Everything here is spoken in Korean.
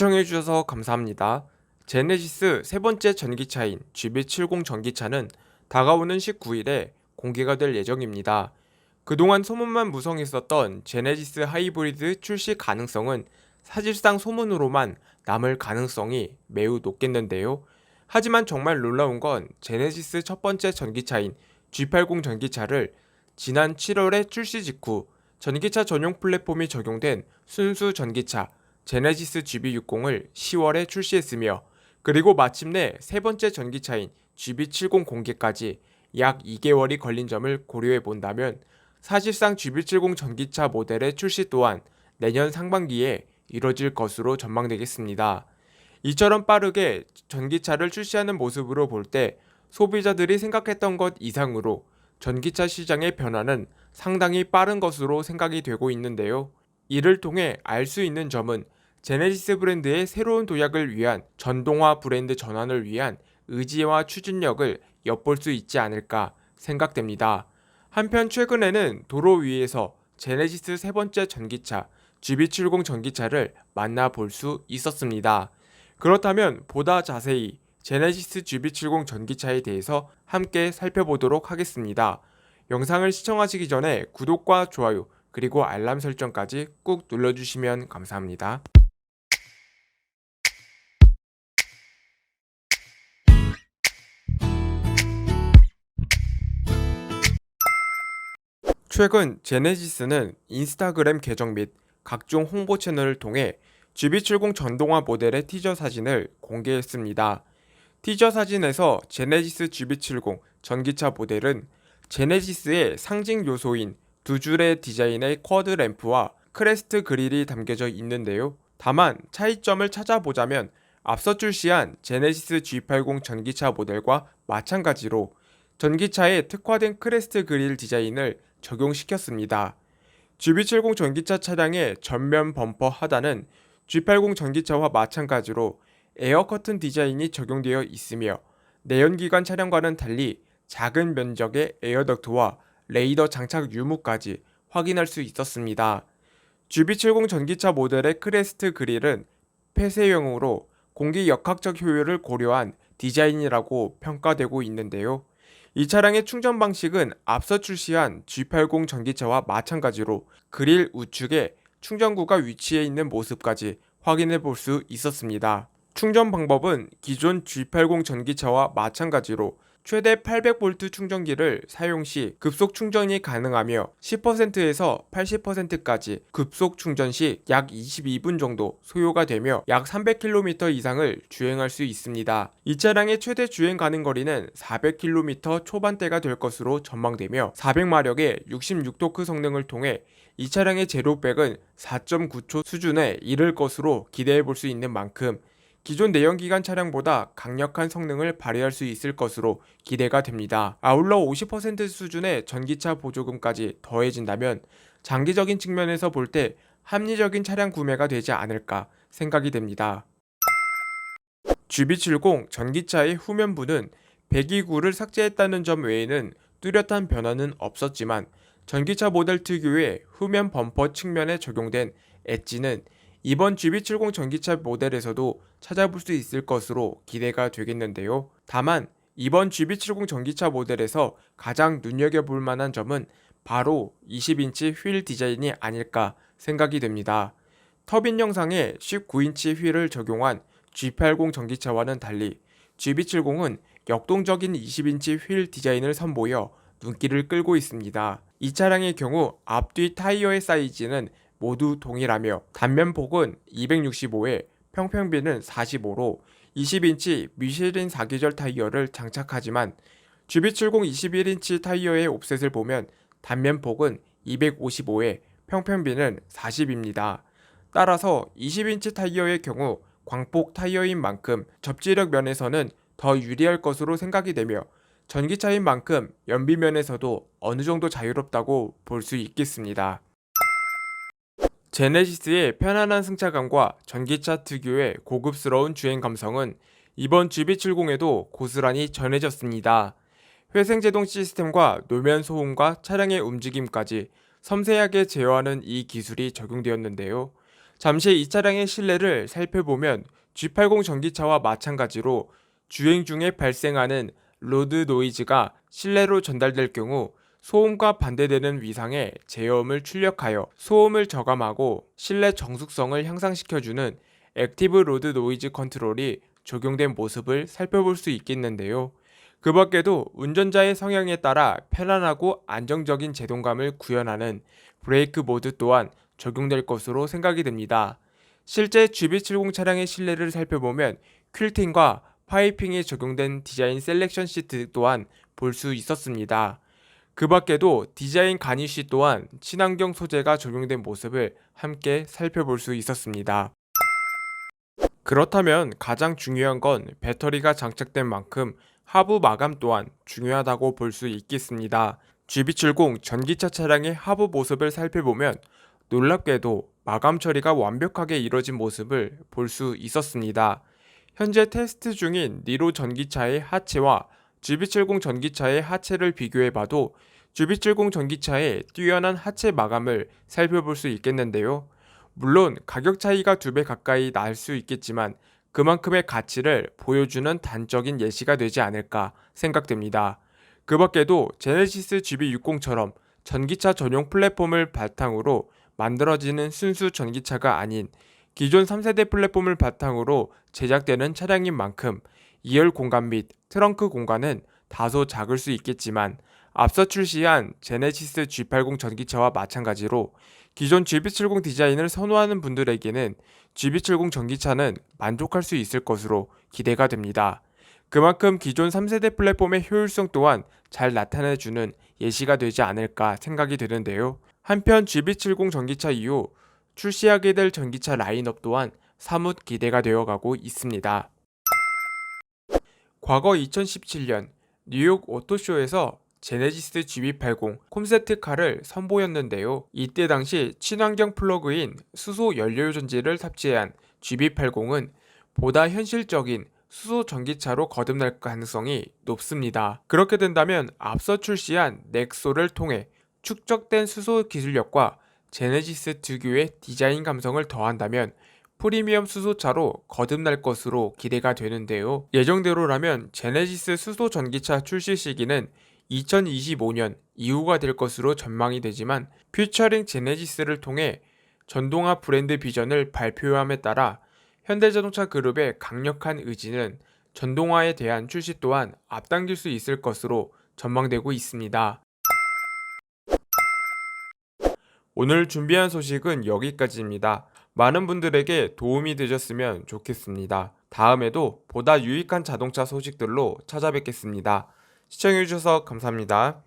시청해주셔서 감사합니다. 제네시스 세 번째 전기차인 GB70 전기차는 다가오는 19일에 공개가 될 예정입니다. 그동안 소문만 무성했었던 제네시스 하이브리드 출시 가능성은 사실상 소문으로만 남을 가능성이 매우 높겠는데요. 하지만 정말 놀라운 건 제네시스 첫 번째 전기차인 G80 전기차를 지난 7월에 출시 직후 전기차 전용 플랫폼이 적용된 순수 전기차 제네시스 GB60을 10월에 출시했으며, 그리고 마침내 세 번째 전기차인 GB70 공개까지 약 2개월이 걸린 점을 고려해 본다면 사실상 GB70 전기차 모델의 출시 또한 내년 상반기에 이뤄질 것으로 전망되겠습니다. 이처럼 빠르게 전기차를 출시하는 모습으로 볼 때 소비자들이 생각했던 것 이상으로 전기차 시장의 변화는 상당히 빠른 것으로 생각이 되고 있는데요. 이를 통해 알 수 있는 점은 제네시스 브랜드의 새로운 도약을 위한 전동화 브랜드 전환을 위한 의지와 추진력을 엿볼 수 있지 않을까 생각됩니다. 한편 최근에는 도로 위에서 제네시스 세 번째 전기차 GB70 전기차를 만나볼 수 있었습니다. 그렇다면 보다 자세히 제네시스 GB70 전기차에 대해서 함께 살펴보도록 하겠습니다. 영상을 시청하시기 전에 구독과 좋아요 그리고 알람 설정까지 꾹 눌러주시면 감사합니다. 최근 제네시스는 인스타그램 계정 및 각종 홍보 채널을 통해 GB70 전동화 모델의 티저 사진을 공개했습니다. 티저 사진에서 제네시스 GB70 전기차 모델은 제네시스의 상징 요소인 두 줄의 디자인의 쿼드 램프와 크레스트 그릴이 담겨져 있는데요. 다만 차이점을 찾아보자면 앞서 출시한 제네시스 G80 전기차 모델과 마찬가지로 전기차에 특화된 크레스트 그릴 디자인을 적용시켰습니다. GB70 전기차 차량의 전면 범퍼 하단은 G80 전기차와 마찬가지로 에어 커튼 디자인이 적용되어 있으며, 내연기관 차량과는 달리 작은 면적의 에어덕트와 레이더 장착 유무까지 확인할 수 있었습니다. GB70 전기차 모델의 크레스트 그릴은 폐쇄형으로 공기 역학적 효율을 고려한 디자인이라고 평가되고 있는데요. 이 차량의 충전 방식은 앞서 출시한 G80 전기차와 마찬가지로 그릴 우측에 충전구가 위치해 있는 모습까지 확인해 볼 수 있었습니다. 충전 방법은 기존 G80 전기차와 마찬가지로 최대 800V 충전기를 사용 시 급속 충전이 가능하며 10%에서 80%까지 급속 충전 시 약 22분 정도 소요가 되며 약 300km 이상을 주행할 수 있습니다. 이 차량의 최대 주행 가능 거리는 400km 초반대가 될 것으로 전망되며 400마력의 66토크 성능을 통해 이 차량의 제로백은 4.9초 수준에 이를 것으로 기대해 볼 수 있는 만큼 기존 내연기관 차량보다 강력한 성능을 발휘할 수 있을 것으로 기대가 됩니다. 아울러 50% 수준의 전기차 보조금까지 더해진다면 장기적인 측면에서 볼 때 합리적인 차량 구매가 되지 않을까 생각이 됩니다. GB70 전기차의 후면부는 배기구를 삭제했다는 점 외에는 뚜렷한 변화는 없었지만 전기차 모델 특유의 후면 범퍼 측면에 적용된 엣지는 이번 GB70 전기차 모델에서도 찾아볼 수 있을 것으로 기대가 되겠는데요. 다만 이번 GB70 전기차 모델에서 가장 눈여겨볼 만한 점은 바로 20인치 휠 디자인이 아닐까 생각이 됩니다. 터빈 형상의 19인치 휠을 적용한 G80 전기차와는 달리 GB70은 역동적인 20인치 휠 디자인을 선보여 눈길을 끌고 있습니다. 이 차량의 경우 앞뒤 타이어의 사이즈는 모두 동일하며 단면폭은 265에 평평비는 45로 20인치 미쉐린 4계절 타이어를 장착하지만 GB70 21인치 타이어의 옵셋을 보면 단면폭은 255에 평평비는 40입니다. 따라서 20인치 타이어의 경우 광폭 타이어인 만큼 접지력 면에서는 더 유리할 것으로 생각이 되며 전기차인 만큼 연비 면에서도 어느 정도 자유롭다고 볼 수 있겠습니다. 제네시스의 편안한 승차감과 전기차 특유의 고급스러운 주행 감성은 이번 GB70에도 고스란히 전해졌습니다. 회생제동 시스템과 노면 소음과 차량의 움직임까지 섬세하게 제어하는 이 기술이 적용되었는데요. 잠시 이 차량의 실내를 살펴보면 G80 전기차와 마찬가지로 주행 중에 발생하는 로드 노이즈가 실내로 전달될 경우 소음과 반대되는 위상의 제어음을 출력하여 소음을 저감하고 실내 정숙성을 향상시켜주는 액티브 로드 노이즈 컨트롤이 적용된 모습을 살펴볼 수 있겠는데요. 그 밖에도 운전자의 성향에 따라 편안하고 안정적인 제동감을 구현하는 브레이크 모드 또한 적용될 것으로 생각이 됩니다. 실제 GB70 차량의 실내를 살펴보면 퀼팅과 파이핑이 적용된 디자인 셀렉션 시트 또한 볼 수 있었습니다. 그 밖에도 디자인 가니쉬 또한 친환경 소재가 적용된 모습을 함께 살펴볼 수 있었습니다. 그렇다면 가장 중요한 건 배터리가 장착된 만큼 하부 마감 또한 중요하다고 볼 수 있겠습니다. GB70 전기차 차량의 하부 모습을 살펴보면 놀랍게도 마감 처리가 완벽하게 이뤄진 모습을 볼 수 있었습니다. 현재 테스트 중인 니로 전기차의 하체와 GB70 전기차의 하체를 비교해봐도 GB70 전기차의 뛰어난 하체 마감을 살펴볼 수 있겠는데요. 물론 가격 차이가 2배 가까이 날 수 있겠지만 그만큼의 가치를 보여주는 단적인 예시가 되지 않을까 생각됩니다. 그 밖에도 제네시스 GB60처럼 전기차 전용 플랫폼을 바탕으로 만들어지는 순수 전기차가 아닌 기존 3세대 플랫폼을 바탕으로 제작되는 차량인 만큼 2열 공간 및 트렁크 공간은 다소 작을 수 있겠지만 앞서 출시한 제네시스 G80 전기차와 마찬가지로 기존 GB70 디자인을 선호하는 분들에게는 GB70 전기차는 만족할 수 있을 것으로 기대가 됩니다. 그만큼 기존 3세대 플랫폼의 효율성 또한 잘 나타내주는 예시가 되지 않을까 생각이 드는데요. 한편 GB70 전기차 이후 출시하게 될 전기차 라인업 또한 사뭇 기대가 되어가고 있습니다. 과거 2017년 뉴욕 오토쇼에서 제네시스 GB80 콘셉트카를 선보였는데요. 이때 당시 친환경 플러그인 수소 연료전지를 탑재한 GB80은 보다 현실적인 수소 전기차로 거듭날 가능성이 높습니다. 그렇게 된다면 앞서 출시한 넥소를 통해 축적된 수소 기술력과 제네시스 특유의 디자인 감성을 더한다면 프리미엄 수소차로 거듭날 것으로 기대가 되는데요. 예정대로라면 제네시스 수소 전기차 출시 시기는 2025년 이후가 될 것으로 전망이 되지만 퓨처링 제네시스를 통해 전동화 브랜드 비전을 발표함에 따라 현대자동차 그룹의 강력한 의지는 전동화에 대한 출시 또한 앞당길 수 있을 것으로 전망되고 있습니다. 오늘 준비한 소식은 여기까지입니다. 많은 분들에게 도움이 되셨으면 좋겠습니다. 다음에도 보다 유익한 자동차 소식들로 찾아뵙겠습니다. 시청해주셔서 감사합니다.